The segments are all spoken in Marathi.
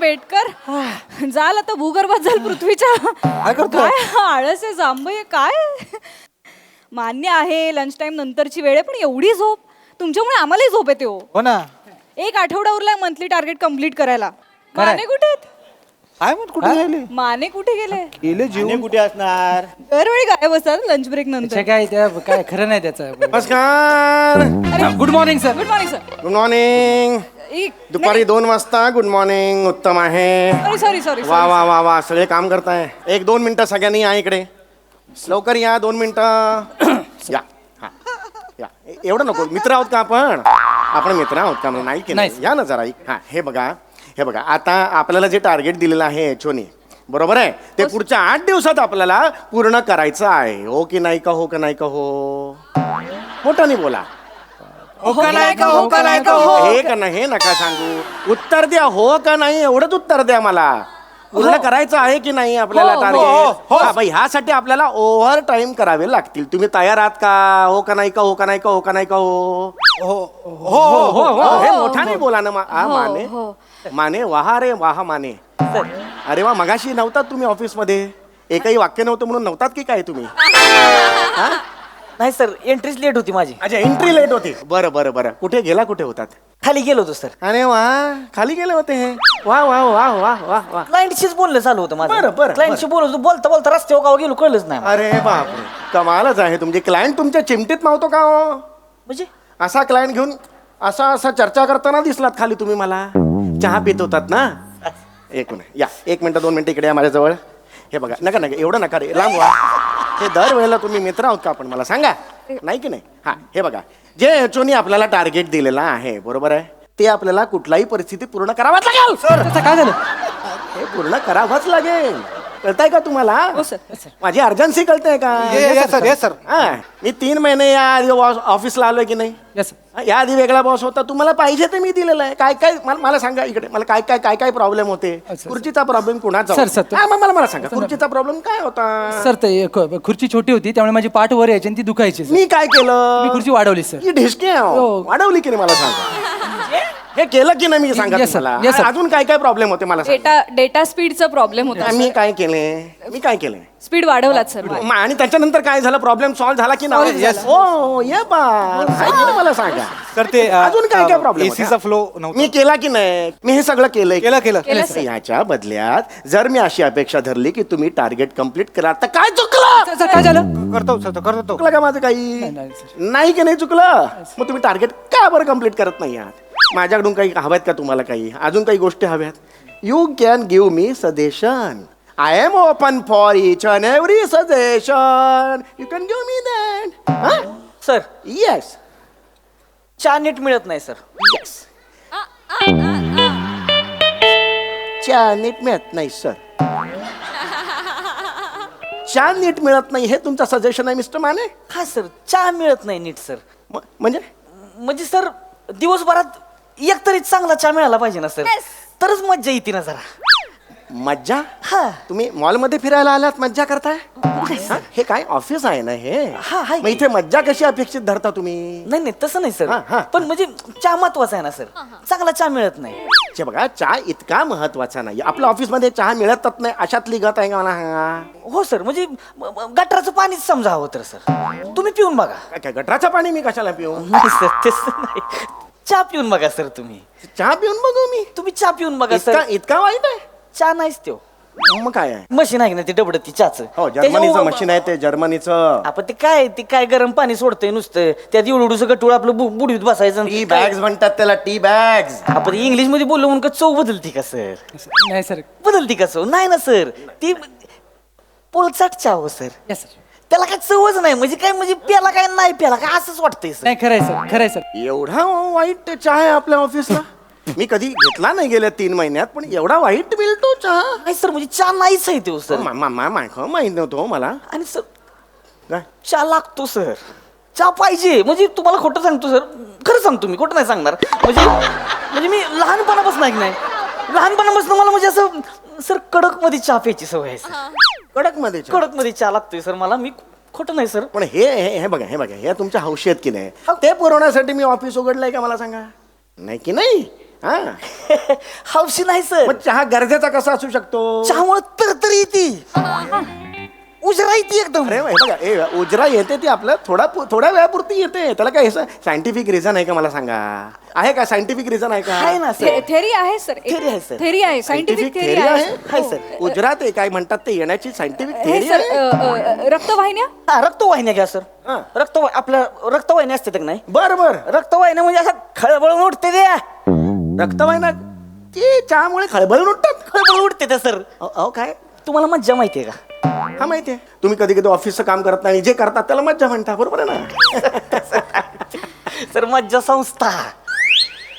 पेटकर जाल आता भूगर्भात जाल पृथ्वीच्या. काय करतोय? काय आळस आहे जांभई काय. मान्य आहे लंच टाइम नंतरची वेळ आहे पण एवढी झोप तुमच्यामुळे आम्हालाही झोप येते. हो ना. एक आठवडा उरलाय मंथली टार्गेट कम्प्लीट करायला. खरंय. माने कुठे आहेत? काय मग कुठे गेले? माने कुठे गेले? गेले जीवन कुठे असणार? दरवेळी गायब असतात लंच ब्रेक नंतर. काय काय खरं नाही त्याचं. नमस्कार. Good morning sir. Good morning sir. Good morning. दुपारी 2 वाजता गुड मॉर्निंग उत्तम आहे. सॉरी सॉरी वा वा वा वा सगळे काम करताय. 1-2 मिनिटं सगळ्यांनी या इकडे. लवकर या 2 मिनिटं. या हा या एवढं नको. मित्र आहोत का आपण मित्र आहोत का? नाही की नाही? या ना जरा. हा हे बघा आता आपल्याला जे टार्गेट दिलेलं आहे एचओनी बरोबर आहे ते पुढच्या 8 दिवसात आपल्याला पूर्ण करायचं आहे. हो की नाही का? हो का नाही का? हो मोठ्याने बोला. हो का नाही का? हो का नाही का? हो. हे का नाही हे नका सांगू. उत्तर द्या. हो का नाही एवढंच उत्तर द्या मला. पूर्ण करायचं आहे की नाही आपल्याला हो, टार्गेट? ह्यासाठी आपल्याला ओव्हर टाइम करावे लागतील. तुम्ही तयार आहात का? हो का नाही का? हो का नाही का? हो का नाही का? हो हो हे मोठ्याने बोला ना. माने माने वाहा रे वाहा माने. अरे वा मगाशी नव्हतात तुम्ही ऑफिसमध्ये? एकही वाक्य नव्हतं म्हणून नव्हतात की काय तुम्ही? नाही सर एंट्रीच लेट होती माझी. अच्छा एंट्री लेट होती. बरं कुठे होतात? खाली गेलो होतो सर. अरे वा खाली गेले होते हे. वा वा वा वा वा वा. क्लायंटशीच बोलणं चालू होतं माझं. बरं. क्लायंटशी बोलत बोलता बोलता रस्त्यावर गाव गेलो कळलंच नाही. अरे बापरे कमालच आहे. तुमचे क्लायंट तुमच्या चिमटीत मावतो का हो? म्हणजे असा क्लायंट घेऊन असा चर्चा करताना दिसलात खाली तुम्ही मला. चहा पित होतात ना? एक मिनिट 2 मिनिटं इकडे या माझ्याजवळ. हे बघा नका एवढं नका रे लांब व्हा. हे दरवेळेला तुम्ही मित्र आहोत का आपण मला सांगा. नाही की नाही? हा हे बघा जे एचओनी आपल्याला टार्गेट दिलेला आहे बरोबर आहे ते आपल्याला कुठल्याही परिस्थितीत पूर्ण करावंच लागेल. सर काय झालं? हे पूर्ण करावंच लागेल. कळताय का तुम्हाला? हो सर. माझी अर्जन्सी कळते का? Yes sir. हा मी 3 महिने या आधी ऑफिसला आलोय की नाही? यस या आधी वेगळा बॉस होता. तुम्हाला पाहिजे ते मी दिलेलं आहे. काय मला सांगा इकडे. मला काय प्रॉब्लेम होते? खुर्चीचा प्रॉब्लेम कुणाचा? सर, मला सांगा खुर्चीचा प्रॉब्लेम काय होता? सर ते खुर्ची छोटी होती त्यामुळे माझी पाठ वर यायची आणि ती दुखायची सर. मी काय केलं? मी खुर्ची वाढवली सर. ही ढिसके वाढवली की नाही मला सांगा. हे केलं की नाही मी सांगा Yes, sir. तुम्हाला. Yes, sir. अजून काय प्रॉब्लेम होते मला सांगा. डेटा स्पीडचा प्रॉब्लेम होता. मी काय केले? स्पीड वाढवलात सर. आणि त्याच्यानंतर काय झालं? प्रॉब्लेम सॉल्व्ह झाला की नाही? हो ये मला सांगा. तर ते अजून काय प्रॉब्लेम? एसीचा फ्लो नव्हता. मी केला की नाही? मी हे सगळं केलंय. केलं सर. याच्या बदल्यात जर मी अशी अपेक्षा धरली की तुम्ही टार्गेट कम्प्लीट करा तर काय चुकलं? सर काय झालं? करतो चुकलं का माझं काही? नाही, सर. नाही की नाही चुकलं? मग तुम्ही टार्गेट का बरं कम्प्लीट करत नाही आहात? माझ्याकडून काही हव्यात का तुम्हाला? काही अजून काही गोष्टी हव्यात? You can give me suggestion. I am open for each and every suggestion. You can give me that. Sir yes चहा नीट मिळत नाही सर. येस. चहा नीट मिळत नाही सर. चहा नीट मिळत नाही हे तुमचं सजेशन आहे मिस्टर माने? हा सर चहा मिळत नाही नीट सर. म्हणजे सर दिवसभरात एक तरी चांगला चहा मिळाला पाहिजे ना सर. तरच मज्जा येते ना जरा. मज्जा? हा तुम्ही मॉलमध्ये फिरायला आलात मज्जा करताय? हा? हे काय ऑफिस आहे ना हे? हा, आहे. मग इथे मज्जा कशी अपेक्षित धरता तुम्ही? नाही तसं नाही हा, हा. सर. पण म्हणजे चहा महत्वाचा आहे ना सर. चांगला चहा मिळत नाही. चे बघा चहा इतका महत्वाचा नाही. आपल्या ऑफिसमध्ये चहा मिळतच नाही अशातली गत आहे का मला सांगा? हो सर म्हणजे गटराचं पाणीच समजा हवं तर सर. तुम्ही पिऊन बघा. काय गटराचं पाणी मी कशाला पिऊ? नाही सर तसं नाही. चहा पिऊन बघा सर. तुम्ही पिऊन बघू मी? तुम्ही चहा पिऊन बघा सर. इतका वाईट आहे? चहा नाहीच तो. मग काय आहे? मशीन आहे ना ते डबड ती चहाचं. हो जर्मनीचं मशीन आहे ते जर्मनीचं. आपण ते काय गरम पाणी सोडतंय नुसतं. त्यात एवढं गटूळ आपलं बुडीत बसायचं. टी बॅग्स म्हणतात त्याला. Tea bags. आपण इंग्लिश मध्ये बोललो म्हणून का चव बदलती का सर? नाही सर. बदलती का चव? नाही ना सर. ती पोलचाट चहा हो सर. Yes sir. त्याला काय चवच नाही. म्हणजे प्याला काय नाही प्याला काय असंच वाटतंय सर. नाही खरंय सर. एवढा वाईट चहा आहे आपल्या ऑफिसला? मी कधी घेतला नाही गेल्या 3 महिन्यात पण एवढा वाईट मिळतो चहा? नाही सर म्हणजे चहा नाहीच आहे तो सर. माहित नव्हतो मला. आणि सर काय? चहा लागतो सर. चहा पाहिजे. म्हणजे तुम्हाला खोटं सांगतो सर. खरं सांगतो मी खोटं नाही सांगणार. म्हणजे मी लहानपणापासून नाही मला म्हणजे असं सर कडक मध्ये चहा प्यायची सवय आहे सर. कडक मध्ये चहा लागतोय सर मला. मी खोटं नाही सर. पण हे बघा हे तुमच्या हौशी आहेत की नाही ते पुरवण्यासाठी मी ऑफिस उघडलंय का मला सांगा? नाही की नाही? हा हौशी नाही सर. मग चहा गरजेचा कसा असू शकतो? चहामुळे तरतरी येते, उजरा येते एकदम. अरे हे बघा उजरा येते ती आपलं थोड्या वेळापुरती येते. त्याला काय सायंटिफिक रिझन आहे का मला सांगा? आहे का सायंटिफिक रिझन आहे आहे का? ना सर. थेरी आहे सर. Theory आहे, sir. थेरी आहे, सायंटिफिक थेरी आहे आहे, sir. उजरा ते काय म्हणतात ते येण्याची सायंटिफिक हे थेरी सर आहे. रक्तवाहिन्या. हा, रक्तवाहिन्या घ्या सर. हा. आपल्या रक्तवाहिन्या असते का नाही? बर बर रक्तवाहिन्या म्हणजे असं खळबळून उठते त्या. रक्तवाहिन्या ते चहामुळे खळबळून उठतात. खळबळून उठते त्या सर. अहो काय तुम्हाला मज्जा माहितीये का? हा माहितीये. तुम्ही कधी कधी ऑफिसचं काम करत नाही, जे करतात त्याला मज्जा म्हणता, बरोबर आहे ना? सर मज्जा संस्था,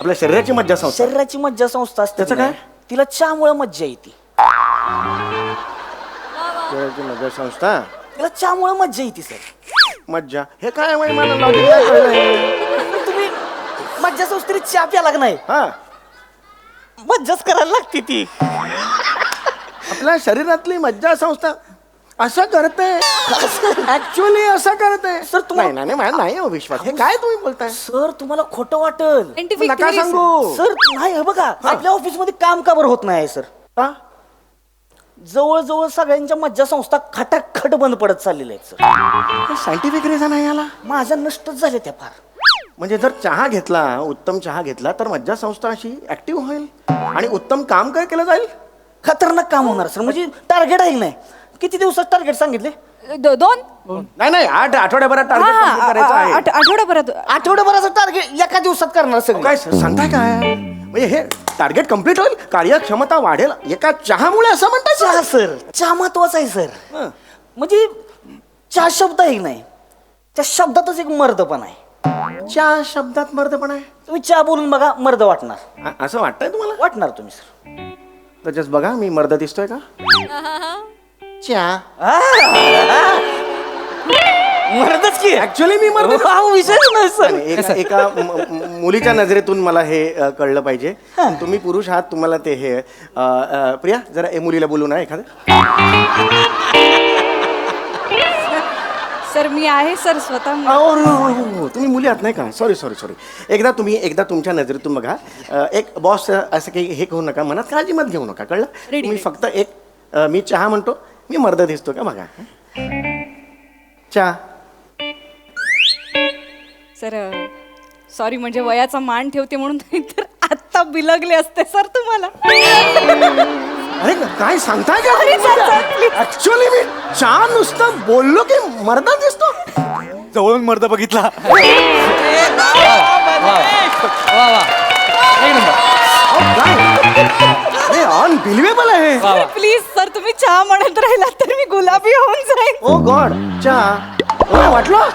आपल्या शरीराची मज्जा संस्था. शरीराची मज्जा संस्था असते. त्याचं काय? तिला चहामुळे मज्जा येते. शरीराची मज्जा संस्था. तिला चहामुळे मज्जा येते सर. मज्जा हे काय आहे मला logic नाही कळलंय. तुम्ही मज्जा संस्थेने चहा प्याला का नाही? हा मज्जाच करायला लागते ती. आपल्या शरीरातली मज्जा संस्था असं करते, ऍक्च्युअली असं करते. सर, तुम्हाला- नाही नाही नाही हो विश्वास. हे काय तुम्ही बोलताय? सर तुम्हाला खोटं वाटल. सायंटिफिक नका सांगू. सर नाही हे बघा, आपल्या ऑफिस मध्ये काम का बरं होत नाही सर? हा? जवळजवळ सगळ्यांच्या मज्जा संस्था खटाखट बंद पडत चाललेल्या आहेत सर. हे सायंटिफिक रिझन आहे याला. माझ्या नष्टच झाल्या त्या फार. म्हणजे जर चहा घेतला, उत्तम चहा घेतला तर मज्जा संस्था अशी ऍक्टिव्ह होईल आणि उत्तम काम काय केलं जाईल. खतरनाक काम होणार सर. म्हणजे टार्गेट आहे नाही. किती दिवसात टार्गेट सांगितले? 2 नाही 8 आठवड्याभरात टार्गेट complete करायचं आहे. आठवड्याभरात. आठवड्याभराचं टार्गेट एका दिवसात करणार सर. काय सांगताय काय? म्हणजे हे टार्गेट कम्प्लीट होईल, कार्यक्षमता वाढेल एका चहामुळे असं म्हणताय चहा सर, चहा महत्वाचा आहे सर. हं. म्हणजे चहा शब्द आहे नाही, त्या शब्दातच एक मर्दपण आहे. चहा शब्दात मर्दपण आहे. तुम्ही चहा बोलून बघा, मर्द वाटणार. असं वाटतंय तुम्हाला? वाटणार तुम्ही सर. तर जस्ट बघा मी मर्द दिसतोय का? चहा मर्दच की ऍक्च्युअली मी मर्द दिसतोय. हा विषयच नाही सर. एका मुलीच्या नजरेतून मला हे कळलं पाहिजे. तुम्ही पुरुष आहात, तुम्हाला ते हे प्रिया जरा मुलीला बोलू ना एखादं. सर मी आहे सर स्वतः. हो, तुम्ही मुली आहात नाही का? सॉरी. एकदा तुमच्या नजरेतून बघा. एक बॉस असं काही हे करू नका, मनात काळजी मत घेऊ नका, कळलं? Ready. तुम्ही फक्त मी चहा म्हणतो, मी मर्द दिसतो का बघा. चहा. सर सॉरी, म्हणजे वयाचा मान ठेवते म्हणून तर आत्ता बिलगले असते सर तुम्हाला. अरे काय सांगताय का? Sorry, sir, please. ऍक्च्युअली मी चहा नुसतं बोललो की मर्द दिसतो. जवळून मर्द बघितला. अनबिलिव्हेबल आहे. प्लीज सर, तुम्ही चहा म्हणत राहिला तर मी गुलाबी होऊन जाईन. ओ गॉड. चहा वाटलं.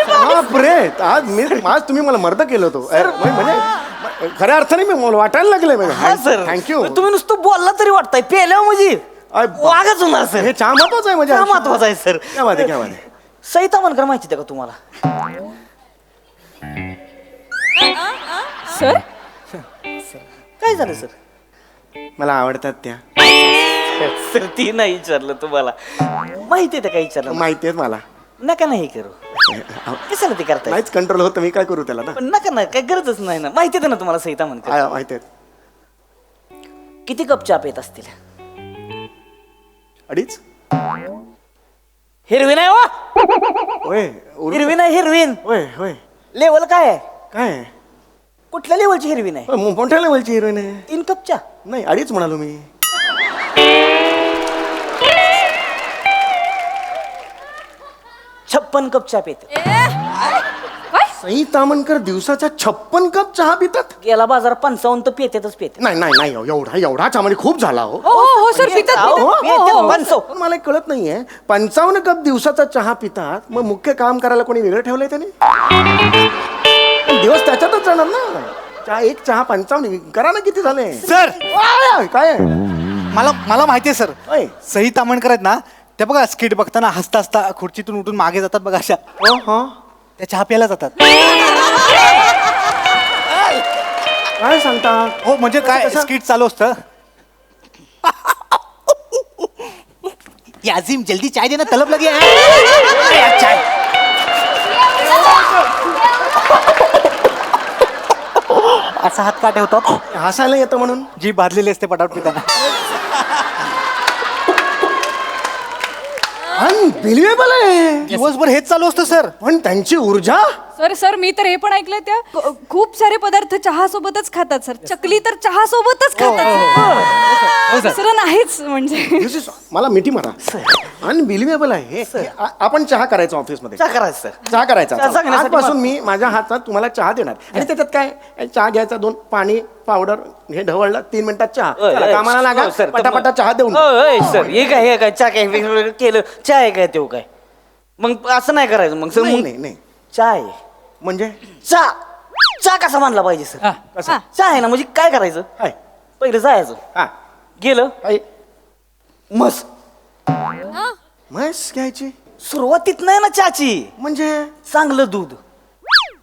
बापरे, आज तुम्ही मला मर्द केलं होतो. म्हणजे खऱ्या अर्थाने मी मला वाटायला लागले. हा सर, थँक्यू. तुम्ही नुसतं बोलला तरी वाटताय, पेल्यावर म्हणजे वागच होणार सर. हे चहा महत्वाचं आहे म्हणजे. चहा महत्वाचा आहे सर. क्या बात आहे, क्या बात आहे. सईता मनकर माहिती आहे का तुम्हाला? सर काय झालं सर? मला आवडतात त्या. सर ती नाही विचारलं तुम्हाला, माहिती आहे का विचारलं? माहिती आहेत मला. नका नाही करू. कशाला ते करताय? नाहीच कंट्रोल होतं, मी काय करू त्याला ना. पण नका ना, काही गरजच नाही ना. माहिती आहे ना तुम्हाला सईता मनकर? माहिती आहेत. किती कप चहा पेत असतील? 2.5. हिरवी नाही हो, होय हिरवी नाही, हिरवीन. होय लेवल काय आहे? काय आहे? कुठल्या लेवलची हिरवी नाही? मोठ्या लेवलची हिरोईन आहे. 3 कप चहा. नाही 2.5 म्हणालो मी. 56 कप चहा पेत. सई तामणकर दिवसाचा 56 कप चहा पितात. गेला बाजार 55 तर पेतेतच पेते. नाही एवढा चहा म्हणजे खूप झाला हो. हो सर, पितात हो, पितात. पेतेत हो, हो. 55. पण मला एक कळत नाहीये, 55 कप दिवसाचा चहा पितात, मग मुख्य काम करायला कोणी वेगळं ठेवलंय त्याने? पण दिवस त्याच्यातच जाणार ना. एक चहा 55 करा ना, किती झाले? सर काय आहे? मला माहितीये सर. होय. सई तामणकर आहेत ना, त्या बघा स्किट बघताना हसता हसता खुर्चीतून उठून मागे जातात बघा, अशा हो. त्या चहा प्यायला जातात. काय सांगता? हो म्हणजे काय स्किट चालू असतं. याजिम जल्दी चाय देना, तलब लगे है. चाय. असा हात का ठेवतात? हसायला येतं म्हणून. जी भाजलेली असते पटापट पिताना. अनबिलिव्हेबल आहे. दिवसभर हेच चालू असतं सर. पण त्यांची ऊर्जा. सर मी तर हे पण ऐकलंय त्या खूप सारे पदार्थ चहा सोबतच खातात सर. चकली तर चहा सोबतच हो, खातात सर. दुसरं नाहीच म्हणजे. This is- मला मिठी मारा. अनबिलिव्हेबल आहे हे. आपण चहा करायचा ऑफिसमध्ये. चहा करायचं सर. चहा करायचा. चहा सांगण्यासाठी आजपासून मी माझ्या हातात तुम्हाला चहा देणार आणि त्याच्यात काय चहा घ्यायचा, 2 पाणी पावडर हे ढवळलं, 3 मिनिटात चहा. चला, कामाला लागा. हो, सर. पटापटा चहा देऊन सर हे काय चहा काय वेगवेगळं केलं चहा आहे काय तेव्हा काय मग असं नाही करायचं मग सर. नाही, मग नाही, नाही. चहा आहे म्हणजे चहा चहा कसा मानला पाहिजे सर? हा. कसं? चहा आहे ना म्हणजे काय करायचं? हाय. पहिलं जायचं हा. गेलं हाय. मस म्हैस घ्यायची सुरुवातीत नाही ना चहाची. म्हणजे चांगलं दूध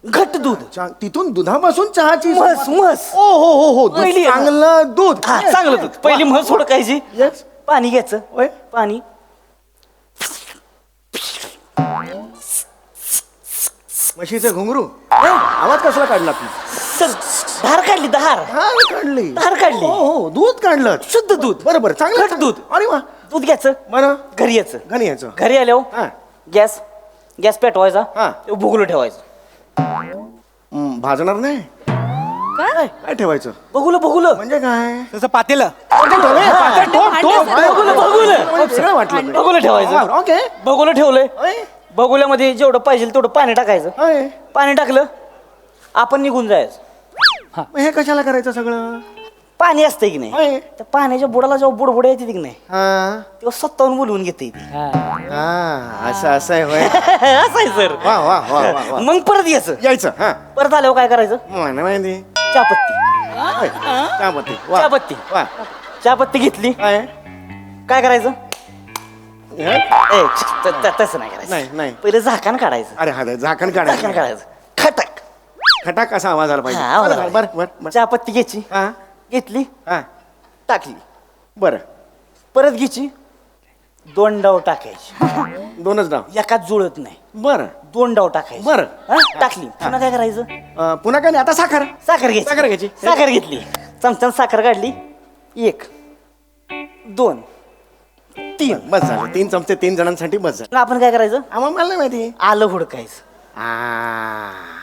घट्ट दूध तिथून दुधापासून चहाची म्हस म्हस ओ हो हो हो दूध, पहिली आहे ना? चांगलं दूध. हा चांगलं दूध. पहिली म्हस ओळखायची. Yes. पाणी घ्यायचं. होय. पाणी म्हशीचे घुंगरू आवाज कसला काढला तू? सर धार काढली धार काढली. धार काढली. हो हो दूध काढलं. शुद्ध दूध बरोबर चांगलं घट दूध. अरे वा. दूध घ्यायचं बरं घरी यायचं. घरी यायचं. घरी हा. आल्यावर गॅस गॅस पेटवायचा. हा. भुगलं ठेवायचं. भाजणार नाही. काय? काय ठेवायचं बघुलं बघुलं म्हणजे काय? तसं पातेलं. वेगळं वाटलं. बघुलं ठेवायचं. ओके. बघुलं ठेवलंय. बघुल्यामध्ये जेवढं पाहिजे तेवढं पाणी टाकायचं. पाणी टाकलं आपण निघून जायचं. हे कशाला करायचं सगळं? पाणी असतंय की नाही होय. त्या पाण्याच्या बुडाला जेव्हा बुडबुड येते की नाही हा तेव्हा स्वतःहून बोलवून घेते हा असं असं आहे होय. असं आहे सर. वा वा वा वा वा. मग परत यायचं. यायचं. हा परत आल्यावर काय करायचं? मला माहिती. चहापत्ती होय. चहापत्ती. वा. चहापत्ती वा. चहापत्ती घेतली काय? काय करायचं? हे? तसं नाही करायचं. नाही नाही. पहिलं झाकण काढायचं. अरे हा झाकण झाकण काढायचं. काढायचं. खटक खटाक असा आवाज आला पाहिजे. हा, आवाज बरं आला बरं बरं बरं. चहापत्ती घ्यायची. हा घेतली हा टाकली. बरं. परत घ्यायची 2 डाव टाकायची. 2च डाव. एकाच जुळत नाही. बरं 2 डाव टाकायची. बरं. हा, टाकली. पुन्हा काय करायचं? पुन्हा काय नाही आता साखर. साखर घ्यायची. साखर घ्यायची. साखर घेतली. चमच्यानं साखर काढली. 1 2 3. बस झालं. 3 चमचे 3 जणांसाठी बस झालं. मग आपण काय करायचं? आम्हाला मला नाही माहिती. आलं हुडकायचं. आ.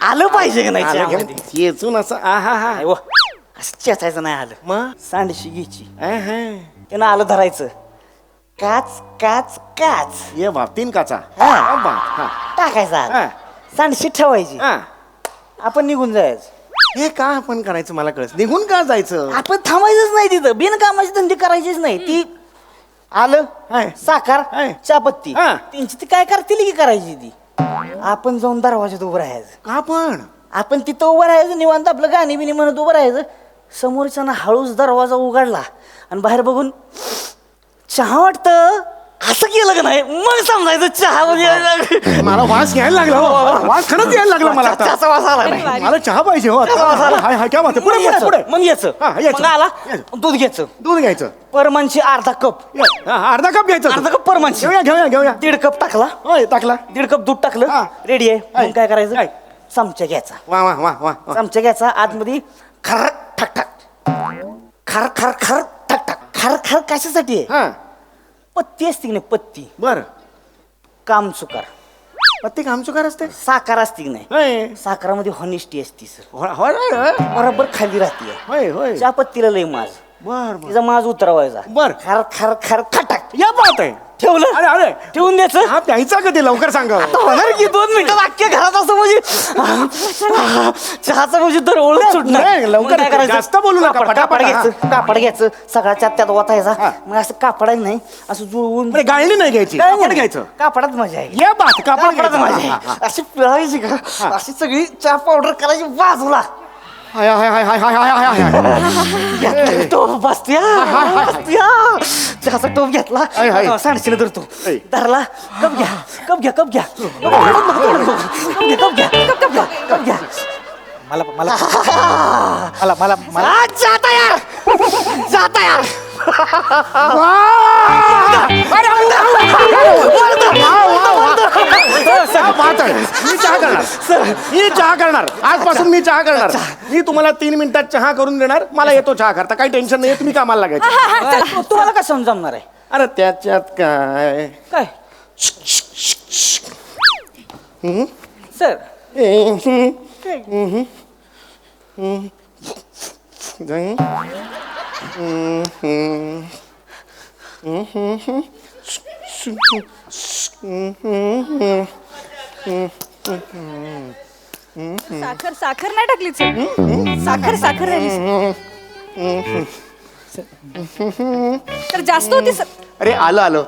आलं पाहिजे का नाही आलं घेऊन चहामध्ये? येचून असं आ हा हा. नाही व, असं चेचायचं नाही आलं. मग सांडशी घ्यायची. हा. त्यानं आलं धरायचं. काच काच काच ये बाप 3 काचा. हा. हा, बाप. हा. टाकायचं आलं. हा. सांडशी ठेवायची. हा. आपण निघून जायचं. हे का आपण करायचं मला कळत. निघून का जायचं? आपण थांबायचंच नाही तिथं. बिनकामाची धंदे करायचीच नाही. ती आलं हाय. साखर हाय. चहापत्ती हा. त्यांची ती काय करतील की करायची ती. आपण जाऊन दरवाजात उभं राहायचं. का पण? आपण तिथं उभं राहायचं निवांत आपलं गाणी बिणी म्हणत उभं राहायचं. समोरच्यानं हळूच दरवाजा उघडला आणि बाहेर बघून चहा वाटतं असं केलं का नाही मग समजायचं चहा म्हणजे मला वास घ्यायला लागला हो. वास खरंच यायला लागला मला आता. चहाचा वास आला नाही. मला चहा पाहिजे हो आता. चहाचा वास आला. हाय हाय क्या बात आहे. पुढे मग पुढे यायचं. पुढे. मग यायचं. हा, यायचं. मग आला यायचं. दूध घ्यायचं. दूध घ्यायचं. परमानशी अर्धा कप. हा, अर्धा कप घ्यायचं. अर्धा कप परमानशी. घेऊया घेऊया घेऊया. 1.5 कप टाकला. होय टाकला. 1.5 कप दूध टाकलं. हा. रेडी आहे. हाय. मग काय करायचं? हाय. चमचा घ्यायचा. वा वा वा वा वा. चमचा घ्यायचा. आतमध्ये खर ठक ठक खर खर खर ठक ठक खर खर कशासाठी आहे? हा पत्ती असते की नाही पत्ती बर. कामचुकार पत्ती कामचुकार असते. साखर असते की नाही होय साखरामध्ये हॉनेस्टी असते सर. होय होय बरोबर खाली राहते. होय होय. त्या पत्तीला लय माज. बर बर तिचा माज उतरवायचा. बर. खर खर खर खटक या बात आहे. ठेवलं. अरे अरे ठेवून द्यायचं. हा प्यायचा कधी लवकर सांगा. होणार की 2 मिनिटं वाक्य घरात असं म्हणजे चहाचं म्हणजे तर ओळख सुटणार. नाही, लवकर मग काय करायचं? जास्त बोलू नका, कापड पटापट, घ्यायचं. कापड घ्यायचं सगळा त्यात ओतायचा. हा. मग असं कापडायचं नाही असं जुळवून म्हणजे गाळणी नाही घ्यायची. काय कापड नाही. घ्यायचं. कापडात मजा आहे. या बात कापड कापडात घ्यायचं. मजा हा, हा, आहे. अशी पिळायची का अशी सगळी चहा पावडर करायची बाजूला. हाय हाय हाय हाय हाय हाय हाय हाय. टोप बसत्या बसत्या. चहाचा टोप घेतला. हाय, हाय. सांडशीला धरतो. हाय. धरला. कप घ्या कप घ्या कप घ्या कप घ्या कप घ्या कप घ्या. मला मला मला मला मला आज जाता यार जाता यार. अरे, बात आहे. मी चहा करणार मी चहा करणार आजपासून मी चहा करणार मी तुम्हाला 3 मिनिटात चहा करून देणार मला येतो चहा करता काही टेन्शन नाही तुम्ही कामाला लागायचं तुम्हाला काय समजणार आहे अरे त्याच्यात काय काय सर साखर साखर नाही टाकली सर साखर साखर राहिली तर जास्त होती सर अरे आलं आलो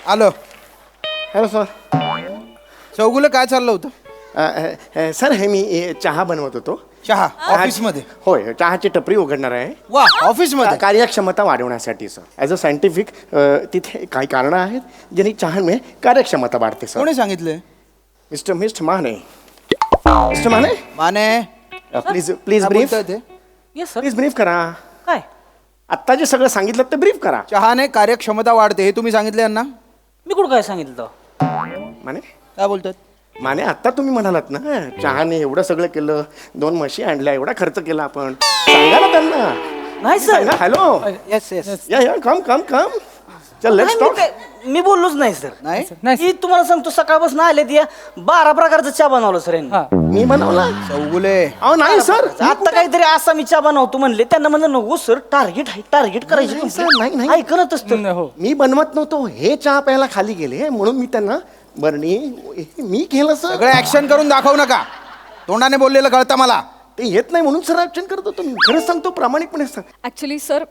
हॅलो सर चौगुले काय चाललं होतं सर हे मी चहा बनवत होतो चहा ऑफिसमध्ये होय चहाची टपरी उघडणार आहे वा ऑफिसमध्ये कार्यक्षमता वाढवण्यासाठी सर ॲज अ सायंटिफिक तिथे काही कारणं आहेत ज्यांनी चहामुळे कार्यक्षमता वाढते सर कोणी सांगितलंय मिस्टर माने माने प्लीज काय ब्रीफ बोलताय ते? येस सर प्लीज ब्रीफ करा काय आत्ता जे सगळं सांगितलं ते ब्रीफ करा चहाने कार्यक्षमता वाढते हे तुम्ही सांगितले यांना मी कुठं काय सांगितलं माने काय बोलतात माने आत्ता तुम्ही म्हणालात ना चहाने एवढं सगळं केलं 2 म्हशी आणल्या एवढा खर्च केला आपण सांगा ना त्यांना नाही सर सांगा हॅलो येस येस या कम चल लेट्स टॉक मी बोललोच नाही सर नाही नाही मी तुम्हाला सांगतो सकाळपासून आले ती 12 प्रकारचा चहा बनवलं सर यांनी हा मी बनवला चौगुले अहो नाही सर आता काहीतरी असा मी चहा बनवतो म्हणले त्यांना म्हणलं नको सर टार्गेट करायची नाही, सर, नाही. ऐकणच असतं हो मी बनवत नव्हतो हे चहा प्यायला खाली गेले म्हणून मी त्यांना बरणी मी केलं सर सगळं ऍक्शन करून दाखवू नका तोंडाने बोललेलं कळतं मला ते येत नाही म्हणून सर ऍक्शन करत होतो मी खरंच सांगतो प्रामाणिकपणे सांग ऍक्च्युली सर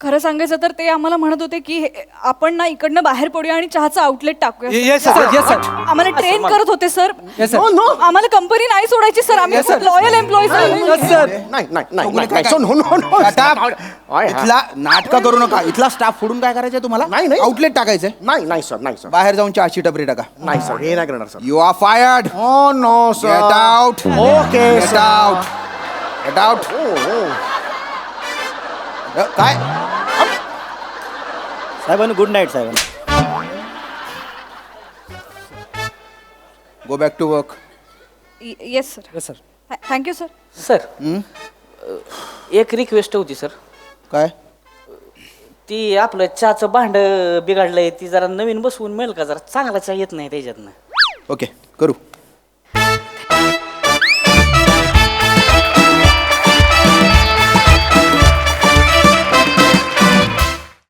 खरं सांगायचं तर ते आम्हाला म्हणत होते की आपण ना इकडनं बाहेर पडूया आणि चहाचा आउटलेट टाकूया येस सर येस सर आम्हाला ट्रेन करत होते sir yes sir no no आम्हाला कंपनी नाही सोडायची सर आम्ही Yes, खूप sir. Loyal employees yes sir Chougule So, no, no, no. नाही इथला नाटक करू नका इथला स्टाफ फोडून काय करायचंय तुम्हाला नाही. आउटलेट टाकायचंय नाही सर बाहेर जाऊन चहाची टपरी टाका नाही सर हे नाही करणार सर यू आर फायर्ड हो no sir get out okay get out get out काय साहेबांनी गुड नाईट साहेबांनी go back to work yes sir yes sir thank you sir sir एक रिक्वेस्ट होती सर काय ती आपलं चहाचं भांड बिघडलंय ती जरा नवीन बसवून मिळेल का जरा चांगला चहा येत नाही त्याच्यातनं ओके करू